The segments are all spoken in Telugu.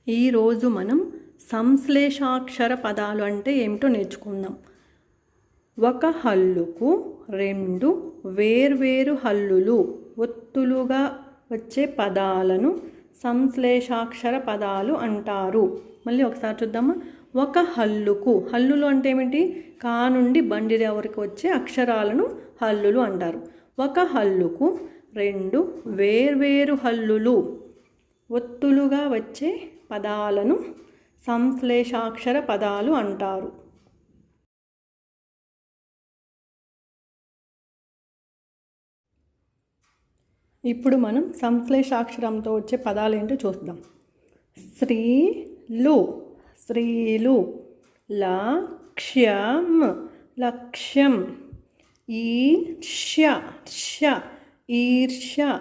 ఈరోజు మనం సంశ్లేషాక్షర పదాలు అంటే ఏమిటో నేర్చుకుందాం. ఒక హల్లుకు రెండు వేర్వేరు హల్లులు ఒత్తులుగా వచ్చే పదాలను సంశ్లేషాక్షర పదాలు అంటారు. మళ్ళీ ఒకసారి చూద్దామా. ఒక హల్లుకు, హల్లులు అంటే ఏమిటి? కా నుండి బండి వరకు వచ్చే అక్షరాలను హల్లులు అంటారు. ఒక హల్లుకు రెండు వేర్వేరు హల్లులు ఒత్తులుగా వచ్చే పదాలను సంశ్లేషాక్షర పదాలు అంటారు. ఇప్పుడు మనం సంశ్లేషాక్షరంతో వచ్చే పదాలు ఏంటో చూద్దాం. స్త్రీలు, స్త్రీలు. లక్ష్యం, లక్ష్యం. ఈర్ష్య, ఈర్ష్య.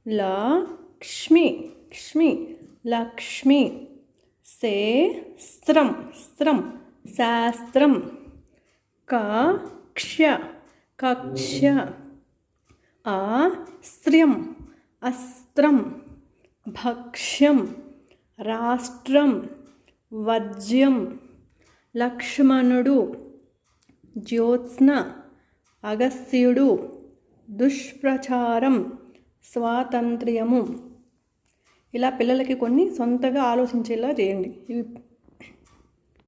లక్ష్మి, లక్ష్మి, లక్ష్మి. శాస్త్రం, శాస్త్రం, శాస్త్రం. కక్ష, కక్ష. అస్త్రం, అస్త్రం. భక్ష్యం, రాష్ట్రం, వజ్యం. లక్ష్మణుడు, జ్యోత్స్న, అగస్త్యుడు. దుష్ప్రచారం, స్వాతంత్ర్యము. ఇలా పిల్లలకి కొన్ని సొంతగా ఆలోచించేలా చేయండి. ఇవి